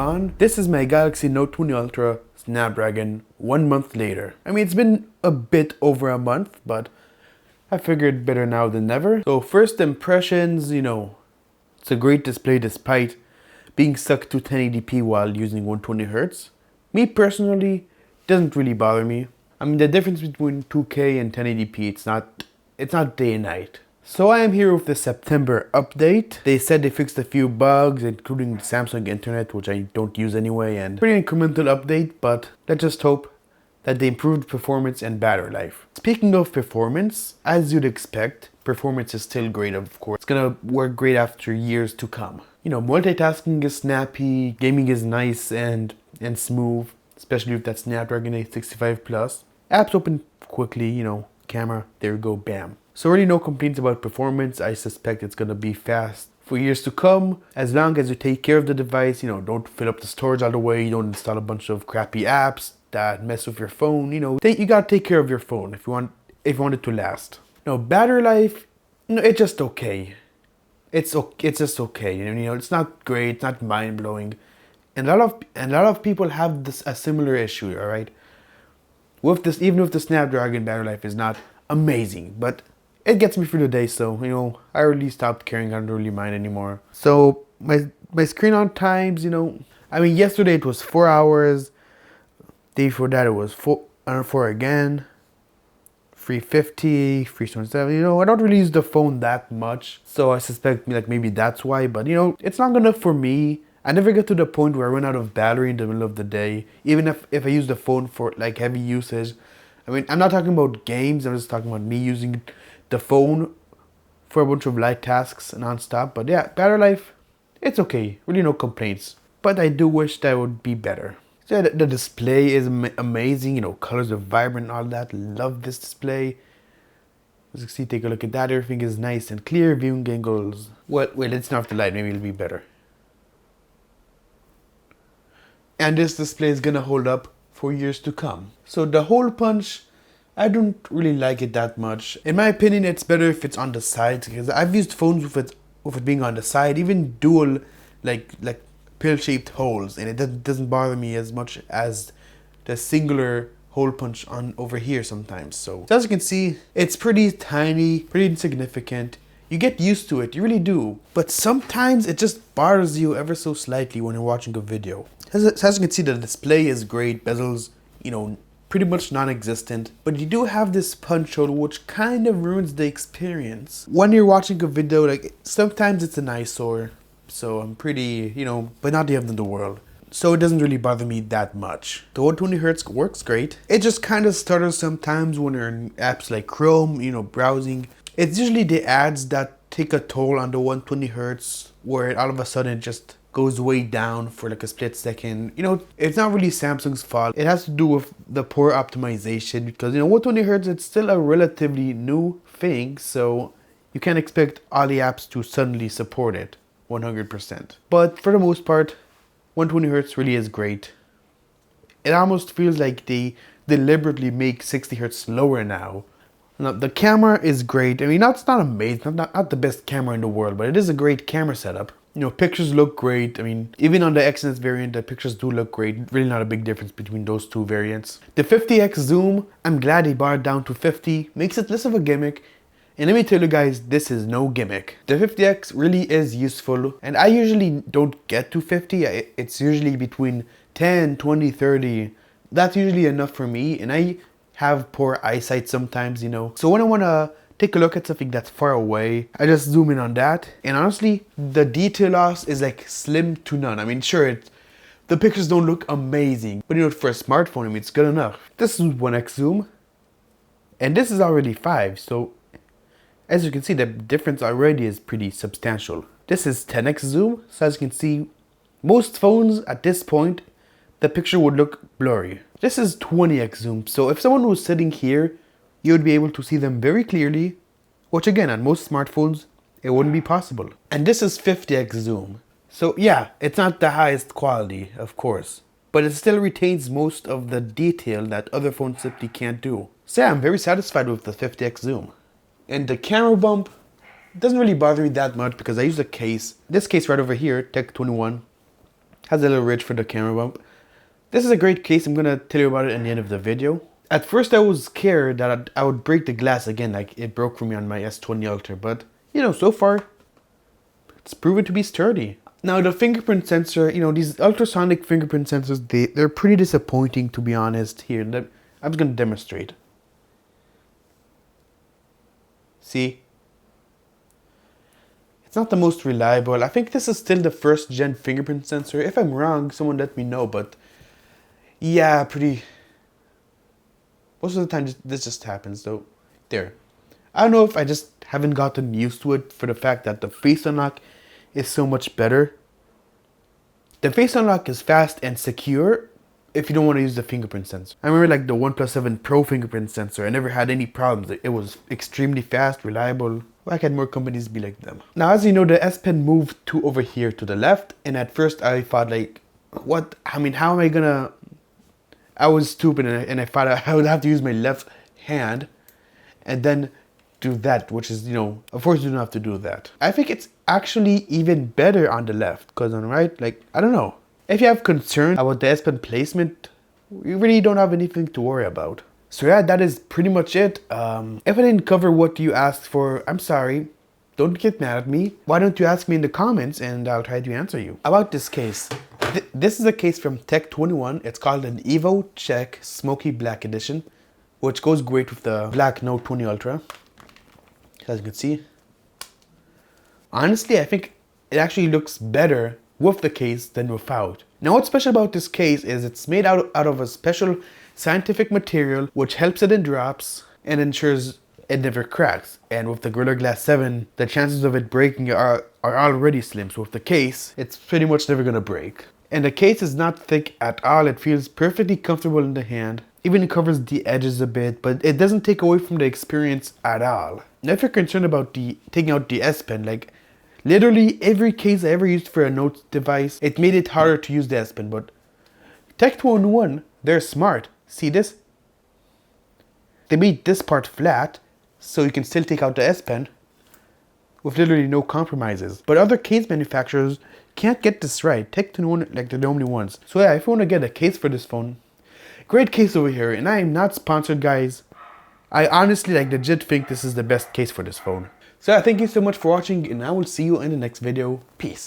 on. This is my Galaxy Note 20 Ultra Snapdragon 1 month later. I mean, it's been a bit over a month, but I figured better now than never. So first impressions, it's a great display despite being stuck to 1080p while using 120Hz. Me personally, doesn't really bother me. I mean, the difference between 2K and 1080p, it's not day and night. So I am here with the September update. They said they fixed a few bugs, including the Samsung internet, which I don't use anyway, and pretty incremental update, but let's just hope that they improved performance and battery life. Speaking of performance, as you'd expect, performance is still great, of course. It's gonna work great after years to come. Multitasking is snappy, gaming is nice and smooth, especially with that Snapdragon 865 Plus. Apps open quickly, camera, there you go, bam. So really no complaints about performance. I suspect it's gonna be fast for years to come, as long as you take care of the device, don't fill up the storage all the way, you don't install a bunch of crappy apps that mess with your phone, you gotta take care of your phone if you want it to last. Battery life, it's just okay. It's just okay, it's not great, it's not mind-blowing. And a lot of people have a similar issue, alright? Even with the Snapdragon, battery life is not amazing, but it gets me through the day, so, I really stopped caring. I don't really mind anymore. So, my screen on times, yesterday it was 4 hours. Day before that it was 4 again. 350, 327, I don't really use the phone that much. So I suspect maybe that's why, but it's not enough for me. I never get to the point where I run out of battery in the middle of the day, even if I use the phone for heavy usage. I mean, I'm not talking about games, I'm just talking about me using the phone for a bunch of light tasks non-stop. But yeah, battery life, it's okay, really no complaints. But I do wish that would be better. So yeah, the display is amazing, colors are vibrant and all that. Love this display. As you can see, take a look at that, everything is nice and clear. Viewing angles, wait, let's turn off the light, maybe it'll be better. And this display is gonna hold up for years to come. So the hole punch, I don't really like it that much. In my opinion, it's better if it's on the side, because I've used phones with it being on the side, even dual like pill-shaped holes, and it doesn't bother me as much as the singular hole punch on over here sometimes. So as you can see, it's pretty tiny, pretty insignificant. You get used to it, you really do. But sometimes it just bothers you ever so slightly when you're watching a video. As you can see, the display is great, bezels, pretty much non-existent, but you do have this punch hole which kind of ruins the experience. When you're watching a video, sometimes it's an eyesore, so I'm pretty, but not the end of the world. So it doesn't really bother me that much. The 120Hz works great. It just kind of stutters sometimes when you're in apps like Chrome, browsing. It's usually the ads that take a toll on the 120Hz, where all of a sudden it just goes way down for a split second. It's not really Samsung's fault. It has to do with the poor optimization, because 120Hz, it's still a relatively new thing, so you can't expect all the apps to suddenly support it 100%. But for the most part, 120Hz really is great. It almost feels like they deliberately make 60Hz slower now. Now, the camera is great. I mean, it's not amazing, not the best camera in the world, but it is a great camera setup. Pictures look great. I mean, even on the XS variant, the pictures do look great. Really not a big difference between those two variants. The 50x zoom, I'm glad they brought it down to 50. Makes it less of a gimmick. And let me tell you guys, this is no gimmick. The 50x really is useful. And I usually don't get to 50. It's usually between 10, 20, 30. That's usually enough for me. And I have poor eyesight sometimes, So when I want to take a look at something that's far away, I just zoom in on that. And honestly, the detail loss is slim to none. I mean, sure, the pictures don't look amazing, but for a smartphone, I mean, it's good enough. This is 1x zoom, and this is already 5. So as you can see, the difference already is pretty substantial. This is 10x zoom. So as you can see, most phones at this point, the picture would look blurry. This is 20x zoom. So if someone was sitting here, you would be able to see them very clearly, which again, on most smartphones, it wouldn't be possible. And this is 50x zoom. So yeah, it's not the highest quality, of course, but it still retains most of the detail that other phones simply can't do. So yeah, I'm very satisfied with the 50x zoom. And the camera bump doesn't really bother me that much because I use a case, this case right over here, Tech 21. Has a little ridge for the camera bump. This is a great case. I'm gonna tell you about it in the end of the video. At first I was scared that I would break the glass again, like it broke for me on my S20 Ultra, but you know, so far it's proven to be sturdy. Now the fingerprint sensor, you know, these ultrasonic fingerprint sensors, they're pretty disappointing, to be honest. Here, I'm just gonna demonstrate. See? It's not the most reliable. I think this is still the first gen fingerprint sensor. If I'm wrong, someone let me know, but yeah, most of the time this just happens though. There. I don't know if I just haven't gotten used to it for the fact that the face unlock is so much better. The face unlock is fast and secure if you don't want to use the fingerprint sensor. I remember like the OnePlus 7 Pro fingerprint sensor. I never had any problems. It was extremely fast, reliable. Why can't more companies be like them? Now, as you know, the S Pen moved to over here to the left. And at first I thought like, what? I mean, how am I gonna... I was stupid and I thought I would have to use my left hand and then do that, which is, you know, of course you don't have to do that. I think it's actually even better on the left, because on the right, like, I don't know. If you have concern about the S Pen placement, you really don't have anything to worry about. So yeah, that is pretty much it. If I didn't cover what you asked for, I'm sorry. Don't get mad at me. Why don't you ask me in the comments and I'll try to answer you. About this case. This is a case from Tech21. It's called an Evo Check Smoky Black Edition, which goes great with the black Note 20 Ultra. As you can see. Honestly, I think it actually looks better with the case than without. Now what's special about this case is it's made out of a special scientific material which helps it in drops and ensures it never cracks. And with the Gorilla Glass 7, the chances of it breaking are already slim. So with the case, it's pretty much never gonna break. And the case is not thick at all. It feels perfectly comfortable in the hand. Even it covers the edges a bit, but it doesn't take away from the experience at all. Now if you're concerned about taking out the S Pen, like literally every case I ever used for a Note device, it made it harder to use the S Pen. But Tech21, they're smart. See this? They made this part flat, so you can still take out the S Pen with literally no compromises. But other case manufacturers can't get this right. Tech21, like, they're the only ones. So yeah, if you want to get a case for this phone, great case over here. And I am not sponsored, guys. I honestly, like, legit think this is the best case for this phone. So yeah, thank you so much for watching, and I will see you in the next video. Peace.